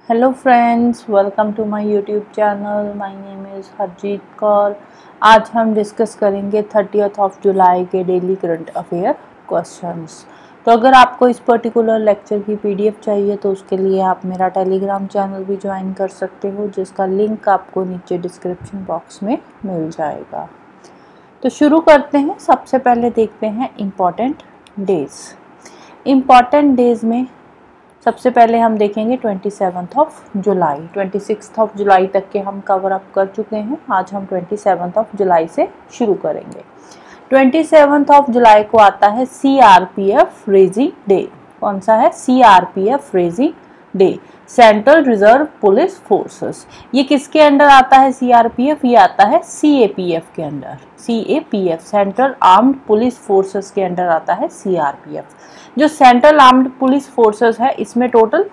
Hello friends, welcome to my YouTube channel. My name is Harjeet Kaur. आज हम discuss करेंगे 30th of July के daily current affair questions. तो अगर आपको इस पर्टिकुलर लेक्चर की पीडीएफ चाहिए तो उसके लिए आप मेरा टेलीग्राम चैनल भी ज्वाइन कर सकते हो, जिसका लिंक आपको नीचे डिस्क्रिप्शन बॉक्स में मिल जाएगा। तो शुरू करते हैं। सबसे पहले देखते हैं इम्पॉर्टेंट डेज़। इम्पॉर्टेंट डेज़ में सबसे पहले हम देखेंगे 27 ऑफ जुलाई। 26 ऑफ जुलाई तक के हम कवर अप कर चुके हैं। आज हम 27 ऑफ जुलाई से शुरू करेंगे। 27 ऑफ जुलाई को आता है CRPF रेजिंग डे। कौन सा है? CRPF raising day, central reserve police forces. ये किसके अंडर आता है? CRPF ये आता है CAPF के under. CAPF central armed police forces के अंडर आता है CRPF। जो सेंट्रल आर्म्ड पुलिस फोर्सेस है इसमें टोटल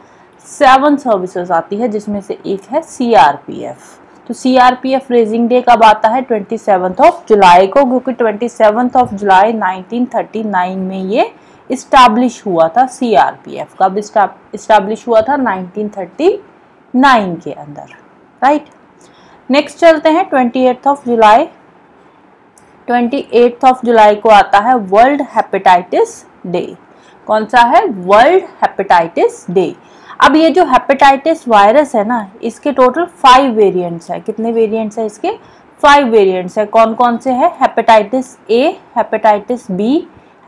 7 सर्विसेज आती है, जिसमें से एक है CRPF। तो CRPF रेजिंग डे कब आता है? 27 ऑफ जुलाई को, क्योंकि 27 ऑफ जुलाई 1939 में ये इस्टेब्लिश हुआ था। CRPF कब इस्टेब्लिश हुआ था? 1939 के अंदर, राइट। नेक्स्ट चलते हैं 28 ऑफ जुलाई। 28 ऑफ जुलाई को आता है वर्ल्ड हेपेटाइटिस डे। कौन सा है? World hepatitis day. अब ये जो हेपेटाइटिस वायरस है ना, इसके टोटल 5 वेरिएंट्स है। कितने वेरिएंट्स है इसके? 5 वेरिएंट्स है। कौन कौन से है? Hepatitis A, hepatitis B,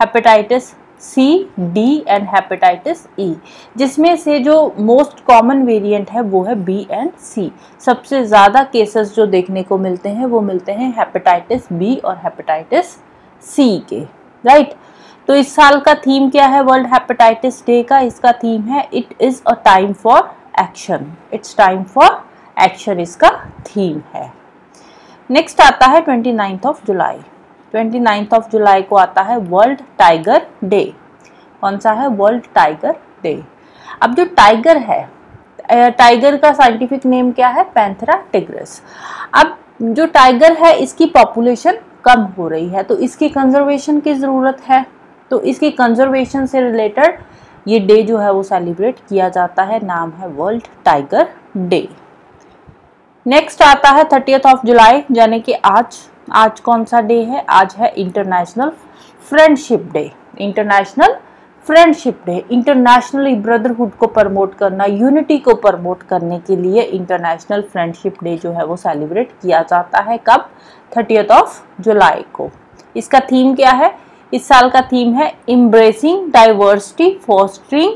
hepatitis C, D and hepatitis E, जिसमें से जो मोस्ट कॉमन वेरिएंट है वो है B एंड C। सबसे ज़्यादा केसेस जो देखने को मिलते हैं वो मिलते हैं हेपेटाइटिस B और हेपेटाइटिस C के, राइट। तो इस साल का थीम क्या है वर्ल्ड हेपेटाइटिस डे का? इसका थीम है it is a time for action. It's time for action इसका थीम है। नेक्स्ट आता है 29 ऑफ जुलाई। 29 ऑफ जुलाई को आता है वर्ल्ड टाइगर डे। कौन सा है? World tiger day. अब जो टाइगर है, टाइगर का साइंटिफिक नेम क्या है? Panthera tigris. अब जो टाइगर है इसकी पॉपुलेशन कम हो रही है, तो इसकी कंजर्वेशन की ज़रूरत है। तो इसकी कंजर्वेशन से रिलेटेड ये डे जो है वो सेलिब्रेट किया जाता है। नाम है वर्ल्ड टाइगर डे। नेक्स्ट आता है 30th ऑफ जुलाई, यानी कि आज कौन सा डे है? आज है international friendship day. International friendship day, internationally brotherhood को प्रमोट करना, यूनिटी को प्रमोट करने के लिए इंटरनेशनल फ्रेंडशिप डे जो है वो सेलिब्रेट किया जाता है। कब? 30th ऑफ जुलाई को। इसका थीम क्या है? इस साल का थीम है embracing diversity fostering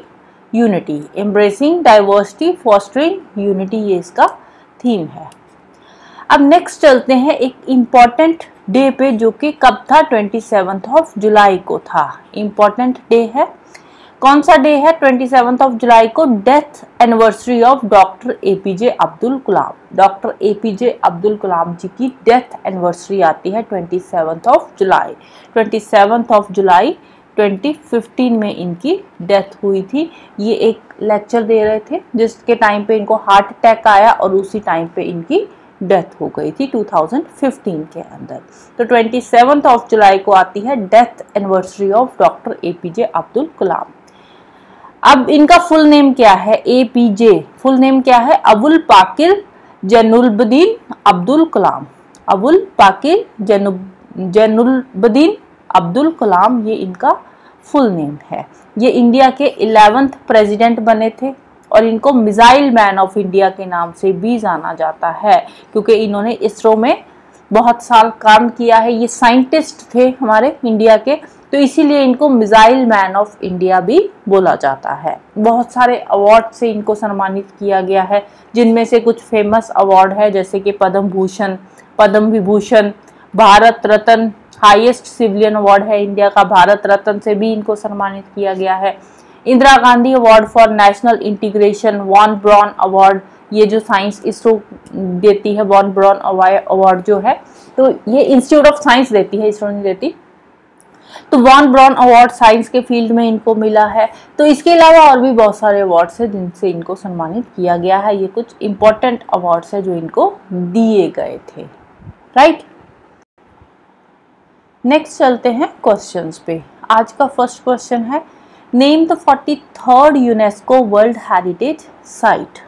unity. Embracing diversity fostering unity, ये इसका थीम है। अब नेक्स्ट चलते हैं एक इम्पॉर्टेंट डे पे, जो कि कब था? 27 ऑफ जुलाई को था। इम्पॉर्टेंट डे है। कौन सा डे है? 27 ऑफ जुलाई को death anniversary of doctor APJ Abdul Kalam. Doctor APJ Abdul Kalam ji की डेथ एनिवर्सरी आती है 27 ऑफ जुलाई। 27 ऑफ जुलाई 2015 में इनकी डेथ हुई थी। ये एक लेक्चर दे रहे थे जिसके टाइम पे इनको हार्ट अटैक आया और उसी टाइम पे इनकी डेथ हो गई थी 2015 के अंदर। तो 27 ऑफ जुलाई को आती है death anniversary of doctor APJ Abdul Kalam. अब इनका फुल नेम क्या है? APJ फुल नेम क्या है? अबुल पाकिर जैनुलबदीन अब्दुल कलाम। अबुल पाकिर जैनुलबदीन अब्दुल कलाम, ये इनका फुल नेम है। ये इंडिया के 11th प्रेसिडेंट बने थे और इनको मिसाइल मैन ऑफ इंडिया के नाम से भी जाना जाता है, क्योंकि इन्होंने इसरो में बहुत साल काम किया है। ये साइंटिस्ट थे हमारे इंडिया के, तो इसीलिए इनको मिसाइल मैन ऑफ इंडिया भी बोला जाता है। बहुत सारे अवार्ड से इनको सम्मानित किया गया है, जिनमें से कुछ फेमस अवार्ड है जैसे कि Padma Bhushan, Padma Vibhushan, Bharat Ratna, highest civilian award है इंडिया का। भारत रत्न से भी इनको सम्मानित किया गया है। Indira Gandhi award for national integration, Von Braun award, ये जो साइंस इसरो देती है, वॉन ब्राउन अवार्ड जो है, तो ये इंस्टीट्यूट ऑफ साइंस देती है, इसरो नहीं देती। तो वॉन ब्राउन अवार्ड साइंस के फील्ड में इनको मिला है। तो इसके अलावा और भी बहुत सारे अवार्ड्स हैं जिनसे इनको सम्मानित किया गया है। ये कुछ इंपॉर्टेंट अवार्ड्स हैं जो इनको दिए गए थे, राइट। नेक्स्ट चलते हैं क्वेश्चंस पे। आज का फर्स्ट क्वेश्चन है name the 43rd UNESCO world heritage site.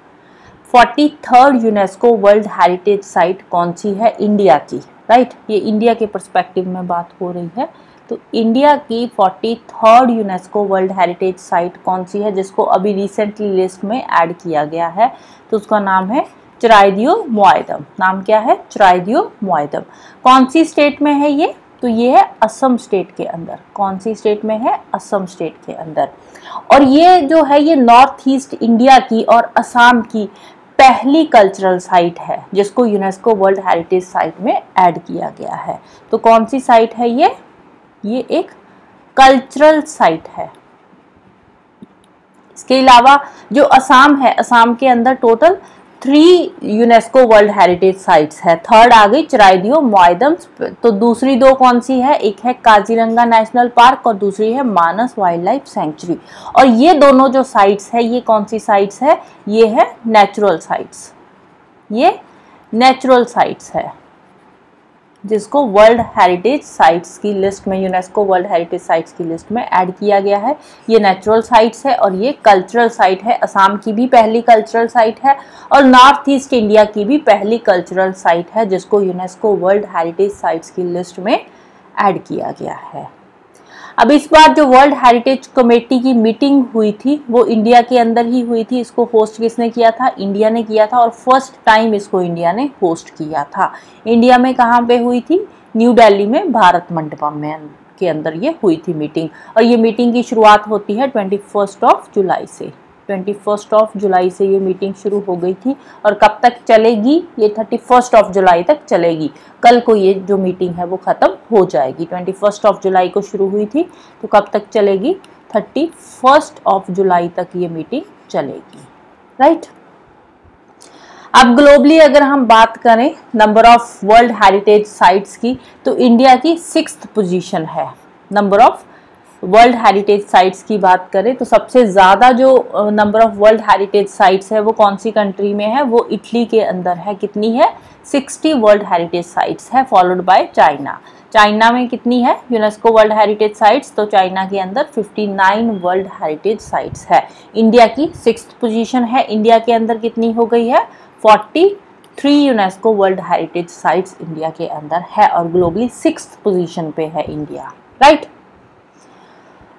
43rd UNESCO world heritage site कौन सी है इंडिया की, राइट। ये इंडिया के पर्सपेक्टिव में बात हो रही है। तो इंडिया की 43rd UNESCO world heritage site कौन सी है जिसको अभी रिसेंटली लिस्ट में ऐड किया गया है? तो उसका नाम है चिरायदियो मुआइदम। नाम क्या है? चिरायदियो मुआइदम। कौन सी स्टेट में है ये? तो ये है असम स्टेट के अंदर। कौन सी स्टेट में है? असम स्टेट के अंदर। और ये जो है ये नॉर्थ ईस्ट इंडिया की और असम की पहली कल्चरल साइट है जिसको यूनेस्को वर्ल्ड हेरिटेज साइट में ऐड किया गया है। तो कौन सी साइट है ये? ये एक कल्चरल साइट है। इसके अलावा जो असम है, असम के अंदर total 3 UNESCO world heritage sites है। थर्ड आ गई चिरायदियो मुआइदम। तो दूसरी 2 कौन सी है? एक है काजीरंगा नेशनल पार्क और दूसरी है मानस वाइल्ड लाइफ सेंचुरी। और ये दोनों जो साइट्स है ये कौन सी साइट्स है? ये है नेचुरल साइट्स। ये नेचुरल साइट्स है जिसको वर्ल्ड हेरिटेज साइट्स की लिस्ट में, यूनेस्को वर्ल्ड हेरिटेज साइट्स की लिस्ट में ऐड किया गया है। ये नेचुरल साइट्स है और ये कल्चरल साइट है। असम की भी पहली कल्चरल साइट है और नॉर्थ ईस्ट इंडिया की भी पहली कल्चरल साइट है जिसको यूनेस्को वर्ल्ड हेरिटेज साइट्स की लिस्ट में ऐड किया गया है। अब इस बार जो वर्ल्ड हेरिटेज कमेटी की मीटिंग हुई थी वो इंडिया के अंदर ही हुई थी। इसको होस्ट किसने किया था? इंडिया ने किया था और फर्स्ट टाइम इसको इंडिया ने होस्ट किया था। इंडिया में कहाँ पे हुई थी? न्यू दिल्ली में भारत मंडपम में के अंदर ये हुई थी मीटिंग। और ये मीटिंग की शुरुआत होती है 21 जुलाई से। 21 जुलाई से ये मीटिंग शुरू हो गई थी और कब तक चलेगी? ये 31 जुलाई तक चलेगी। कल को ये जो मीटिंग है वो ख़त्म हो जाएगी। 21 जुलाई को शुरू हुई थी तो कब तक चलेगी? 31 जुलाई तक ये मीटिंग चलेगी, राइट। अब ग्लोबली अगर हम बात करें number of world heritage sites की तो इंडिया की 6th पोजीशन है। Number of world heritage sites की बात करें तो सबसे ज़्यादा जो number of world heritage sites है वो कौन सी कंट्री में है? वो इटली के अंदर है। कितनी है? 60 वर्ल्ड हेरिटेज साइट्स है, फॉलोड बाय चाइना। चाइना में कितनी है यूनेस्को वर्ल्ड हेरिटेज साइट्स? तो चाइना के अंदर 59 वर्ल्ड हेरिटेज साइट्स है। इंडिया की 6th पोजीशन है। इंडिया के अंदर कितनी हो गई है? 43 UNESCO world heritage sites India के अंदर है और ग्लोबली 6th पोजीशन पे है इंडिया, राइट।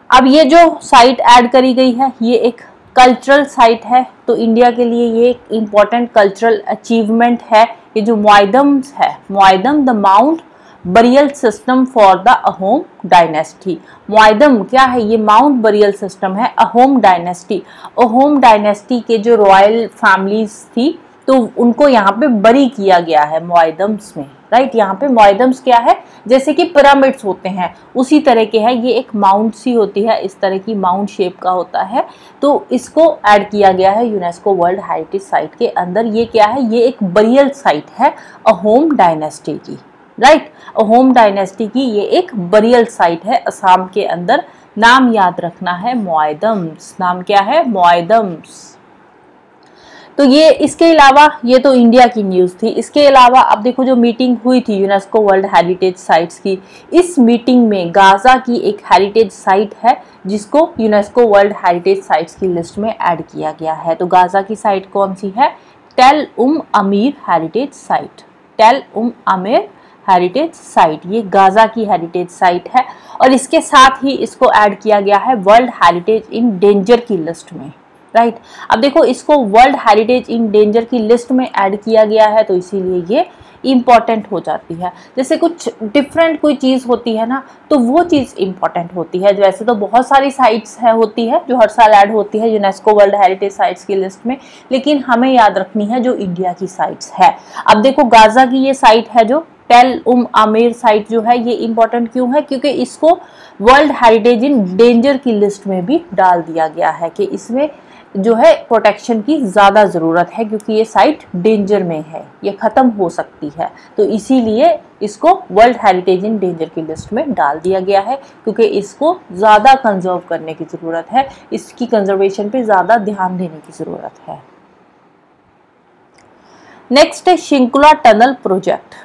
अब ये जो साइट ऐड करी गई है ये एक कल्चरल साइट है तो इंडिया के लिए ये एक इम्पॉर्टेंट कल्चरल अचीवमेंट है। ये जो मुआइदम्स है, Moidam the mound burial system for the Ahom dynasty. Moidam क्या है? ये माउंट बरियल सिस्टम है अहोम डायनेस्टी। अहोम डायनेस्टी के जो रॉयल फैमिलीज थी तो उनको यहाँ पे बरी किया गया है मुआइदम्स में, राइट। यहाँ पे मुआइदम्स क्या है? जैसे कि पिरामिड्स होते हैं उसी तरह के है। ये एक माउंट सी होती है, इस तरह की माउंट शेप का होता है। तो इसको ऐड किया गया है यूनेस्को वर्ल्ड हेरिटेज साइट के अंदर। ये क्या है? ये एक बरियल साइट है अहोम डायनेस्टी की, राइट। अहोम डायनेस्टी की ये एक बरियल साइट है असम के अंदर। नाम याद रखना है मुआइदम्स। नाम क्या है? मुआइदम्स। तो ये इसके अलावा ये तो इंडिया की न्यूज़ थी। इसके अलावा अब देखो जो मीटिंग हुई थी यूनेस्को वर्ल्ड हेरिटेज साइट्स की, इस मीटिंग में गाजा की एक हेरिटेज साइट है जिसको यूनेस्को वर्ल्ड हेरिटेज साइट्स की लिस्ट में ऐड किया गया है। तो गाजा की साइट कौन सी है? टेल अमीर हेरिटेज साइट। टेल अमीर हेरिटेज साइट ये गाजा की हेरिटेज साइट है और इसके साथ ही इसको ऐड किया गया है वर्ल्ड हेरिटेज इन डेंजर की लिस्ट में, राइट। अब देखो इसको वर्ल्ड हेरिटेज इन डेंजर की लिस्ट में ऐड किया गया है तो इसीलिए ये इम्पॉर्टेंट हो जाती है। जैसे कुछ डिफरेंट कोई चीज़ होती है ना तो वो चीज़ इम्पॉर्टेंट होती है। वैसे तो बहुत सारी साइट्स है होती है जो हर साल ऐड होती है यूनेस्को वर्ल्ड हेरिटेज साइट्स की लिस्ट में, लेकिन हमें याद रखनी है जो इंडिया की साइट्स है। अब देखो गाजा की ये साइट है जो टेल आमिर साइट जो है ये इम्पॉर्टेंट क्यों है? क्योंकि इसको वर्ल्ड हेरिटेज इन डेंजर की लिस्ट में भी डाल दिया गया है कि इसमें जो है प्रोटेक्शन की ज़्यादा ज़रूरत है क्योंकि ये साइट डेंजर में है, ये ख़त्म हो सकती है। तो इसीलिए इसको वर्ल्ड हेरिटेज इन डेंजर की लिस्ट में डाल दिया गया है क्योंकि इसको ज़्यादा कंजर्व करने की ज़रूरत है, इसकी कंजर्वेशन पे ज़्यादा ध्यान देने की ज़रूरत है। नेक्स्ट है शिंकुला टनल प्रोजेक्ट।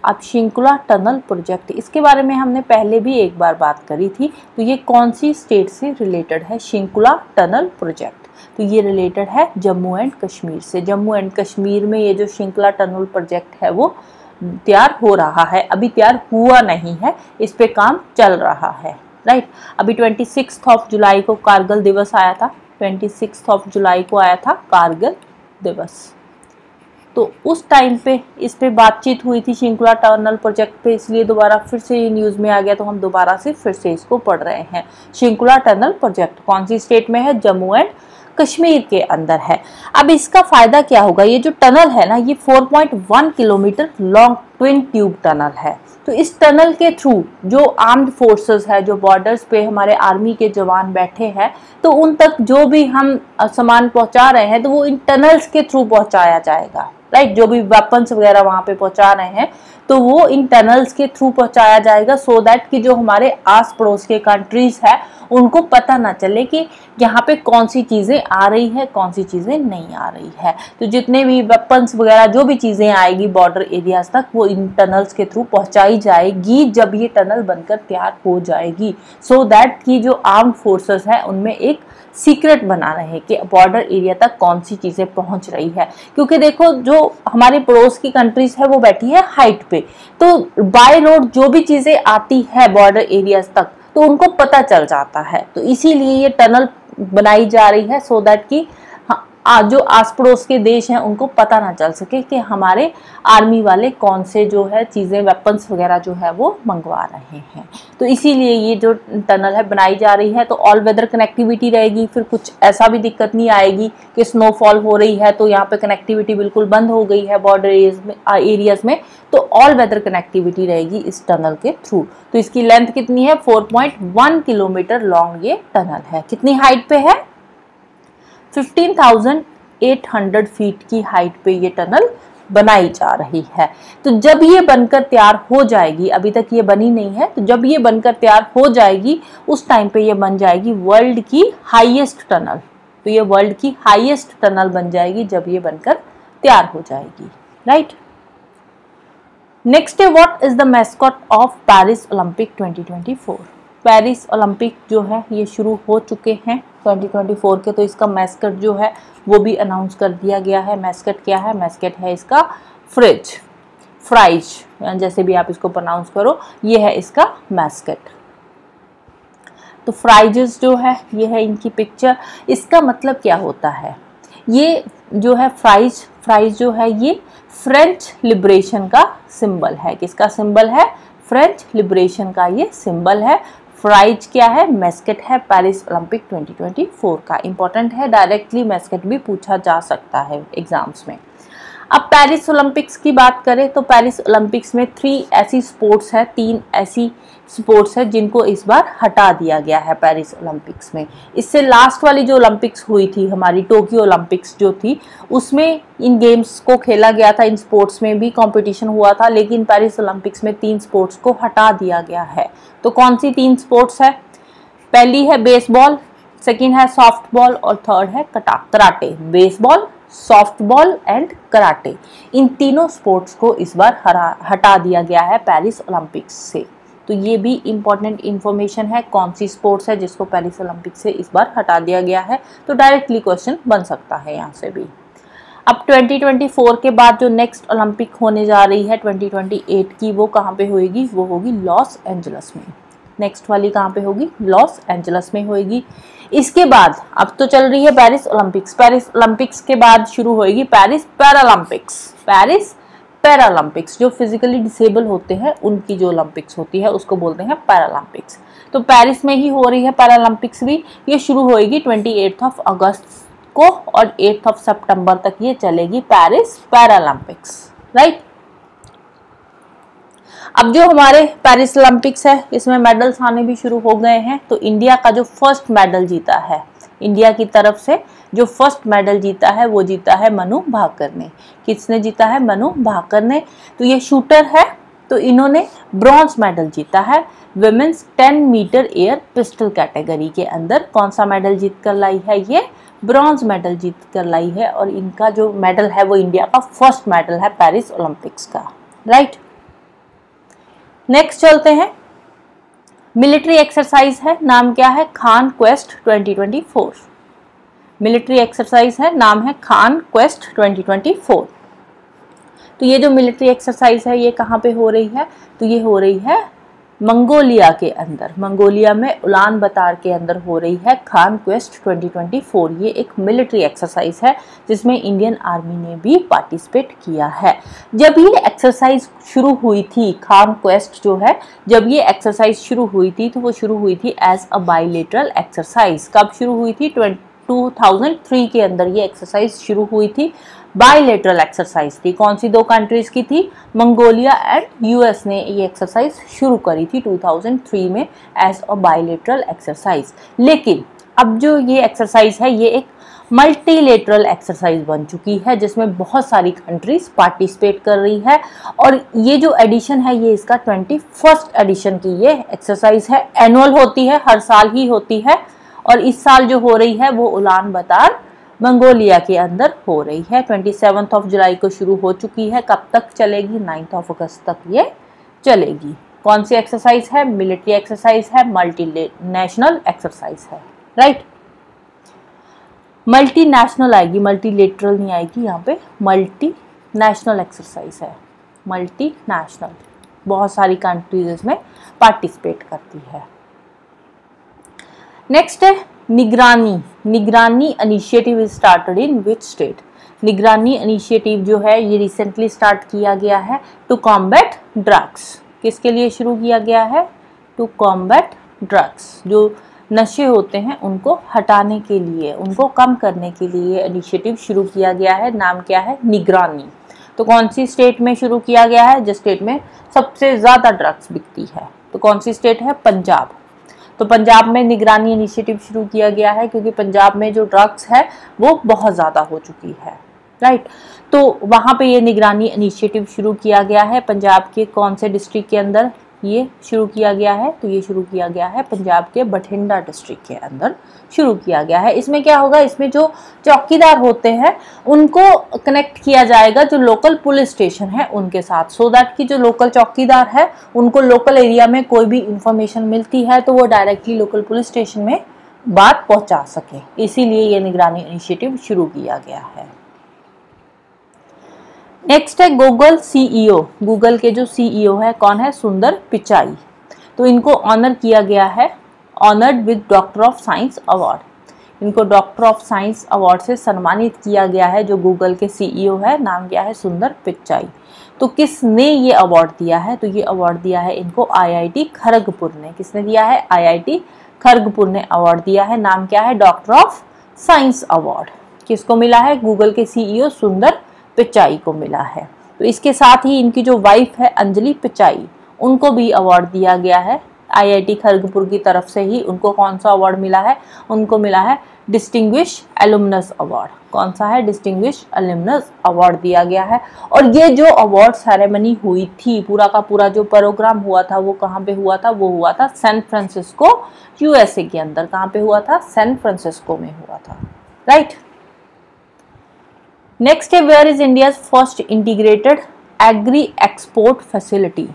अब शिंकुला टनल प्रोजेक्ट, इसके बारे में हमने पहले भी एक बार बात करी थी। तो ये कौन सी स्टेट से रिलेटेड है शिंकुला टनल प्रोजेक्ट? तो ये रिलेटेड है जम्मू एंड कश्मीर से। जम्मू एंड कश्मीर में ये जो शिंकुला टनल प्रोजेक्ट है वो तैयार हो रहा है, अभी तैयार हुआ नहीं है, इस पे काम चल रहा है, राइट। अभी 26 जुलाई को कारगिल दिवस आया था, 26 जुलाई को आया था कारगिल दिवस। तो उस टाइम पे इस पे बातचीत हुई थी शिंकुला टनल प्रोजेक्ट पे, इसलिए दोबारा फिर से ये न्यूज़ में आ गया, तो हम दोबारा से फिर से इसको पढ़ रहे हैं। शिंकुला टनल प्रोजेक्ट कौन सी स्टेट में है? जम्मू एंड कश्मीर के अंदर है। अब इसका फायदा क्या होगा? ये जो टनल है ना, ये 4.1 kilometre long twin tube tunnel है। तो इस टनल के थ्रू जो आर्म्ड फोर्सेस है, जो बॉर्डर्स पे हमारे आर्मी के जवान बैठे हैं, तो उन तक जो भी हम सामान पहुंचा रहे हैं तो वो इन टनल्स के थ्रू पहुंचाया जाएगा, राइट। जो भी वेपन्स वगैरह वहां पे पहुंचा रहे हैं तो वो इन टनल्स के थ्रू पहुंचाया जाएगा, सो दैट कि जो हमारे आस पड़ोस के कंट्रीज है उनको पता ना चले कि यहाँ पे कौन सी चीज़ें आ रही है, कौन सी चीज़ें नहीं आ रही है। तो जितने भी वेपन्स वगैरह जो भी चीज़ें आएगी बॉर्डर एरियाज तक, वो इन टनल्स के थ्रू पहुंचाई जाएगी जब ये टनल बनकर तैयार हो जाएगी, सो दैट कि जो आर्म फोर्सेस है उनमें एक सीक्रेट बना रहे कि बॉर्डर एरिया तक कौन सी चीज़ें पहुंच रही है। क्योंकि देखो जो हमारे पड़ोस की कंट्रीज है वो बैठी है हाइट पे, तो बाय रोड जो भी चीज़ें आती है बॉर्डर एरियाज तक तो उनको पता चल जाता है। तो इसीलिए ये टनल बनाई जा रही है, सो दैट कि जो आस पड़ोस के देश हैं उनको पता ना चल सके कि हमारे आर्मी वाले कौन से जो है चीज़ें वेपन्स वगैरह जो है वो मंगवा रहे हैं। तो इसीलिए ये जो टनल है बनाई जा रही है। तो ऑल वेदर कनेक्टिविटी रहेगी, फिर कुछ ऐसा भी दिक्कत नहीं आएगी कि स्नोफॉल हो रही है तो यहाँ पे कनेक्टिविटी बिल्कुल बंद हो गई है बॉर्डर एरियाज में, तो ऑल वेदर कनेक्टिविटी रहेगी इस टनल के थ्रू। तो इसकी लेंथ कितनी है? 4.1 किलोमीटर लॉन्ग ये टनल है। कितनी हाइट पे है? 15,800 फीट की हाइट पे ये टनल बनाई जा रही है। तो जब ये बनकर तैयार हो जाएगी, अभी तक ये बनी नहीं है, तो जब ये बनकर तैयार हो जाएगी उस टाइम पे ये बन जाएगी वर्ल्ड की हाईएस्ट टनल। तो ये वर्ल्ड की हाईएस्ट टनल बन जाएगी जब ये बनकर तैयार हो जाएगी, राइट। नेक्स्ट है what is the mascot of Paris Olympic 2024। Paris Olympic जो है ये शुरू हो चुके हैं 2024 के, तो इसका मैस्कट जो है वो भी अनाउंस कर दिया गया है। मैस्कट क्या है? मैस्कट है इसका फ्राइज, जैसे भी आप इसको प्रोनाउंस करो, ये है इसका मैस्कट। तो फ्राइजेस जो है ये है इनकी पिक्चर। इसका मतलब क्या होता है? ये जो है फ्राइज जो है ये फ्रेंच लिबरेशन का सिंबल है। किसका सिंबल है? फ्रेंच लिबरेशन का ये सिंबल है। फ्राइज क्या है? मैस्कट है पेरिस ओलंपिक 2024 का। इंपॉर्टेंट है, डायरेक्टली मैस्कट भी पूछा जा सकता है एग्जाम्स में। अब पेरिस ओलंपिक्स की बात करें तो पेरिस ओलंपिक्स में 3 ऐसी स्पोर्ट्स है, 3 ऐसी स्पोर्ट्स है जिनको इस बार हटा दिया गया है पेरिस ओलंपिक्स में। इससे लास्ट वाली जो ओलंपिक्स हुई थी हमारी टोक्यो ओलंपिक्स जो थी, उसमें इन गेम्स को खेला गया था, इन स्पोर्ट्स में भी कंपटीशन हुआ था, लेकिन पेरिस ओलंपिक्स में 3 स्पोर्ट्स को हटा दिया गया है। तो कौन सी 3 स्पोर्ट्स है? पहली है बेसबॉल, सेकेंड है सॉफ्टबॉल और थर्ड है karate. Baseball, softball and karate, इन तीनों स्पोर्ट्स को इस बार हटा दिया गया है पेरिस ओलंपिक्स से। तो ये भी इम्पॉर्टेंट इन्फॉर्मेशन है, कौन सी स्पोर्ट्स है जिसको पेरिस ओलंपिक से इस बार हटा दिया गया है। तो डायरेक्टली क्वेश्चन बन सकता है यहाँ से भी। अब 2024 के बाद जो नेक्स्ट ओलंपिक होने जा रही है 2028 की, वो कहाँ पे होएगी? वो होगी लॉस एंजलस में। नेक्स्ट वाली कहाँ पे होगी? लॉस एंजलस में होएगी। इसके बाद अब तो चल रही है पेरिस ओलंपिक्स, पेरिस ओलंपिक्स के बाद शुरू होएगी पेरिस पैरालंपिक्स। पेरिस पैरालंपिक्स, जो फिजिकली डिसेबल होते हैं उनकी जो ओलंपिक्स होती है उसको बोलते हैं पैरालंपिक्स। तो पेरिस में ही हो रही है पैरालंपिक्स भी। ये शुरू होएगी 28 अगस्त को और 8 सितंबर तक ये चलेगी पेरिस पैरालंपिक्स, राइट। अब जो हमारे पेरिस ओलंपिक्स है इसमें मेडल्स आने भी शुरू हो गए हैं। तो इंडिया का जो फर्स्ट मेडल जीता है, इंडिया की तरफ से जो फर्स्ट मेडल जीता है वो जीता है मनु भाकर ने। किसने जीता है? मनु भाकर ने। तो ये शूटर है, तो इन्होंने ब्रॉन्ज मेडल जीता है women's 10 metre air pistol category के अंदर। कौन सा मेडल जीत कर लाई है? ये ब्रॉन्ज मेडल जीत कर लाई है, और इनका जो मेडल है वो इंडिया का फर्स्ट मेडल है पेरिस ओलंपिक्स का, राइट। नेक्स्ट चलते हैं, मिलिट्री एक्सरसाइज है, नाम क्या है, खान क्वेस्ट 2024। मिलिट्री एक्सरसाइज है, नाम है खान क्वेस्ट 2024। तो ये जो मिलिट्री एक्सरसाइज है ये कहाँ पे हो रही है, तो ये हो रही है मंगोलिया के अंदर, मंगोलिया में उलान बातर के अंदर हो रही है खान क्वेस्ट 2024। ये एक मिलिट्री एक्सरसाइज है जिसमें इंडियन आर्मी ने भी पार्टिसिपेट किया है। जब ये एक्सरसाइज शुरू हुई थी, खान क्वेस्ट जो है, जब ये एक्सरसाइज शुरू हुई थी तो वो शुरू हुई थी एज अ बायलैटरल एक्सरसाइज। कब शुरू हुई थी, 2003 के अंदर ये एक्सरसाइज शुरू हुई थी। बायलैटरल एक्सरसाइज थी, कौन सी दो कंट्रीज की थी, मंगोलिया एंड यूएस ने ये एक्सरसाइज शुरू करी थी 2003 में एज अ बायलैटरल एक्सरसाइज। लेकिन अब जो ये एक्सरसाइज है ये एक मल्टीलेटरल एक्सरसाइज बन चुकी है जिसमें बहुत सारी कंट्रीज पार्टिसिपेट कर रही है। और ये जो एडिशन है ये इसका 21st एडिशन की ये एक्सरसाइज है, एनुअल होती है, हर साल ही होती है। और इस साल जो हो रही है वो उलान बातर मंगोलिया के अंदर हो रही है। 27 जुलाई को शुरू हो चुकी है, कब तक चलेगी, 9 अगस्त तक ये चलेगी। कौन सी एक्सरसाइज है, मिलिट्री एक्सरसाइज है, मल्टी नेशनल एक्सरसाइज है, राइट। मल्टी नेशनल आएगी, मल्टीलेटरल नहीं आएगी यहाँ पे, मल्टी नेशनल एक्सरसाइज है, मल्टी नेशनल, बहुत सारी कंट्रीज इसमें पार्टिसिपेट करती है। नेक्स्ट है निगरानी, निगरानी initiative started in which state. निगरानी इनिशिएटिव जो है ये रिसेंटली स्टार्ट किया गया है टू कॉम्बैट ड्रग्स। किसके लिए शुरू किया गया है, टू कॉम्बैट ड्रग्स, जो नशे होते हैं उनको हटाने के लिए, उनको कम करने के लिए इनिशिएटिव शुरू किया गया है। नाम क्या है, निगरानी। तो कौन सी स्टेट में शुरू किया गया है, जिस स्टेट में सबसे ज़्यादा ड्रग्स बिकती है, तो कौन सी स्टेट है, पंजाब। तो पंजाब में निगरानी इनिशिएटिव शुरू किया गया है क्योंकि पंजाब में जो ड्रग्स है वो बहुत ज़्यादा हो चुकी है, राइट। तो वहाँ पे ये निगरानी इनिशिएटिव शुरू किया गया है। पंजाब के कौन से डिस्ट्रिक्ट के अंदर ये शुरू किया गया है, तो ये शुरू किया गया है पंजाब के बठिंडा डिस्ट्रिक्ट के अंदर शुरू किया गया है। इसमें क्या होगा, इसमें जो चौकीदार होते हैं उनको कनेक्ट किया जाएगा जो लोकल पुलिस स्टेशन है उनके साथ, सो दैट कि जो लोकल चौकीदार है उनको लोकल एरिया में कोई भी इंफॉर्मेशन मिलती है तो वो डायरेक्टली लोकल पुलिस स्टेशन में बात पहुंचा सके। इसीलिए ये निगरानी इनिशिएटिव शुरू किया गया है। नेक्स्ट है गूगल सीईओ। गूगल के जो सीईओ है कौन है, सुंदर पिचाई। तो इनको ऑनर किया गया है, honoured with doctor of science award. इनको डॉक्टर ऑफ साइंस अवार्ड से सम्मानित किया गया है। जो गूगल के सीईओ है नाम क्या है, सुंदर पिचाई। तो किसने ये अवार्ड दिया है, तो ये अवार्ड दिया है इनको आईआईटी खड़गपुर ने। किसने दिया है, आईआईटी खड़गपुर ने अवार्ड दिया है। नाम क्या है, डॉक्टर ऑफ साइंस अवार्ड। किसको मिला है, गूगल के सीईओ सुंदर पिचाई को मिला है। तो इसके साथ ही इनकी जो वाइफ है अंजलि पिचाई, उनको भी अवार्ड दिया गया है आईआईटी खड़गपुर की तरफ से ही। उनको कौन सा अवार्ड मिला है, उनको मिला है डिस्टिंग्विश एलुमनस अवार्ड। कौन सा है, डिस्टिंग्विश एलुमनस अवार्ड दिया गया है। और ये जो अवार्ड सेरेमनी हुई थी, पूरा का पूरा जो प्रोग्राम हुआ था वो कहाँ पे हुआ था, वो हुआ था सैन फ्रांसिस्को यूएसए के अंदर। कहाँ पे हुआ था, सैन फ्रांसिस्को में हुआ था, राइट। नेक्स्ट है where is India's first integrated agri export facility.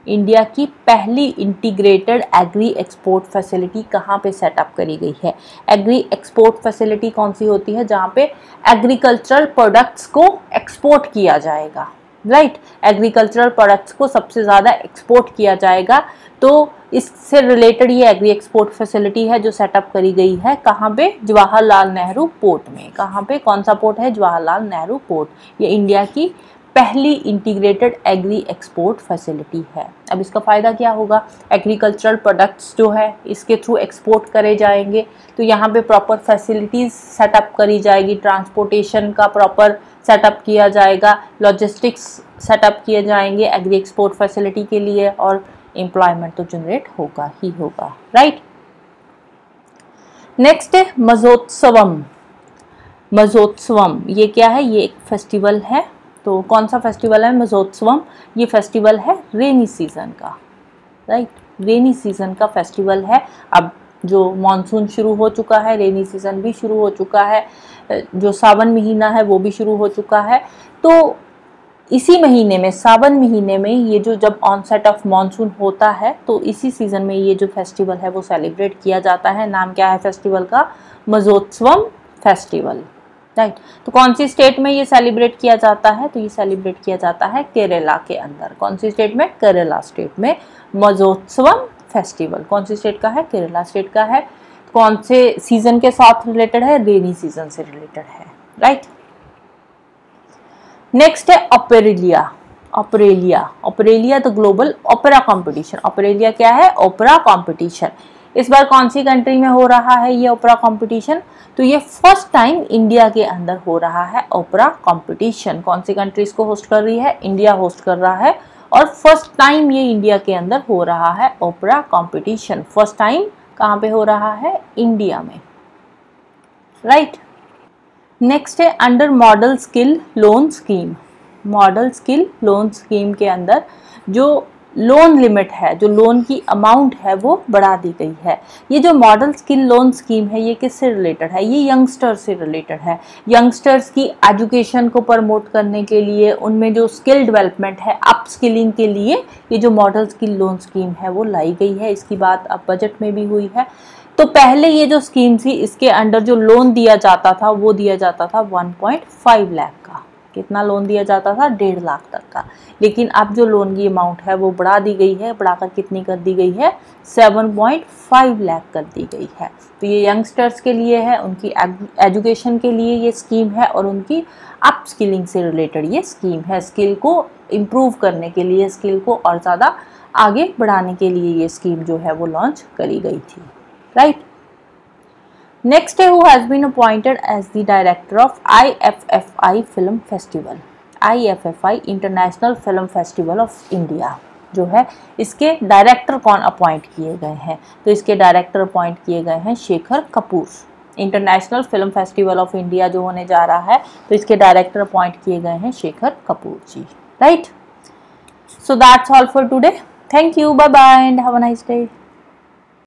India की पहली इंटीग्रेटेड एग्री एक्सपोर्ट फैसिलिटी कहाँ पे सेटअप करी गई है। एग्री एक्सपोर्ट फैसिलिटी कौन सी होती है, जहाँ पे एग्रीकल्चरल प्रोडक्ट्स को एक्सपोर्ट किया जाएगा, राइट। एग्रीकल्चरल प्रोडक्ट्स को सबसे ज़्यादा एक्सपोर्ट किया जाएगा। तो इससे रिलेटेड ये एग्री एक्सपोर्ट फैसिलिटी है जो सेटअप करी गई है। कहाँ पे, जवाहरलाल नेहरू पोर्ट में। कहाँ पे, कौन सा पोर्ट है, जवाहरलाल नेहरू पोर्ट। ये इंडिया की पहली इंटीग्रेटेड एग्री एक्सपोर्ट फैसिलिटी है। अब इसका फ़ायदा क्या होगा, एग्रीकल्चरल प्रोडक्ट्स जो है इसके थ्रू एक्सपोर्ट करे जाएंगे। तो यहाँ पे प्रॉपर फैसिलिटीज़ सेटअप करी जाएगी, ट्रांसपोर्टेशन का प्रॉपर सेटअप किया जाएगा, लॉजिस्टिक्स सेटअप किए जाएंगे एग्री एक्सपोर्ट फैसिलिटी के लिए, और एम्प्लॉयमेंट तो जनरेट होगा ही होगा, राइट। नेक्स्ट है मजोत्सवम। मजोत्सवम ये क्या है, ये एक फेस्टिवल है। तो कौन सा फेस्टिवल है, मजोत्सवम। ये फेस्टिवल है रेनी सीजन का, राइट। रेनी सीजन का फेस्टिवल है। अब जो मानसून शुरू हो चुका है, रेनी सीजन भी शुरू हो चुका है, जो सावन महीना है वो भी शुरू हो चुका है। तो इसी महीने में, सावन महीने में, ये जो जब ऑनसेट ऑफ मॉनसून होता है तो इसी सीजन में ये जो फेस्टिवल है वो सेलिब्रेट किया जाता है। नाम क्या है फेस्टिवल का? महोत्सवम फेस्टिवल, राइट। तो कौन सी स्टेट में ये सेलिब्रेट किया जाता है? तो ये सेलिब्रेट किया जाता है केरला के अंदर। कौन सी स्टेट में? केरला स्टेट में महोत्सवम फेस्टिवल। कौन सी स्टेट का है? केरला स्टेट का है। कौन से सीजन के साथ रिलेटेड है? रेनी सीजन से रिलेटेड है, राइट। नेक्स्ट है ऑपेरेलिया। ऑपेरेलिया द ग्लोबल ओपेरा कंपटीशन। ऑपेरेलिया क्या है? Opera competition. इस बार कौन सी कंट्री में हो रहा है ये ओपेरा कंपटीशन? तो ये फर्स्ट टाइम इंडिया के अंदर हो रहा है ओपेरा कंपटीशन। कौन सी कंट्री इसको होस्ट कर रही है? इंडिया होस्ट कर रहा है, और फर्स्ट टाइम ये इंडिया के अंदर हो रहा है ओपेरा कंपटीशन। फर्स्ट टाइम कहाँ पे हो रहा है? इंडिया में, राइट। नेक्स्ट है under model skill loan scheme. Model skill loan scheme के अंदर जो लोन लिमिट है, जो लोन की अमाउंट है वो बढ़ा दी गई है। ये जो मॉडल स्किल लोन स्कीम है ये किससे रिलेटेड है? ये यंगस्टर्स से रिलेटेड है। यंगस्टर्स की एजुकेशन को प्रमोट करने के लिए, उनमें जो स्किल डेवलपमेंट है, अप स्किलिंग के लिए ये जो मॉडल स्किल लोन स्कीम है वो लाई गई है। इसकी बात अब बजट में भी हुई है। तो पहले ये जो स्कीम थी इसके अंडर जो लोन दिया जाता था वो दिया जाता था 1.5 लाख का। कितना लोन दिया जाता था? 1.5 लाख तक का। लेकिन अब जो लोन की अमाउंट है वो बढ़ा दी गई है। बढ़ाकर कितनी कर दी गई है? 7.5 लाख कर दी गई है। तो ये यंगस्टर्स के लिए है, उनकी एजुकेशन के लिए ये स्कीम है, और उनकी अप स्किलिंग से रिलेटेड ये स्कीम है। स्किल को इम्प्रूव करने के लिए, स्किल को और ज़्यादा आगे बढ़ाने के लिए ये स्कीम जो है वो लॉन्च करी गई थी, राइट। नेक्स्ट है, who has been appointed as the director of IFFI film festival. IFFI international film festival of India जो है, इसके डायरेक्टर कौन अपॉइंट किए गए हैं? तो इसके डायरेक्टर अपॉइंट किए गए हैं Shekhar Kapoor. International film festival of India जो होने जा रहा है तो इसके डायरेक्टर अपॉइंट किए गए हैं Shekhar Kapur ji, right. So that's all for today. Thank you, bye bye and have a nice day.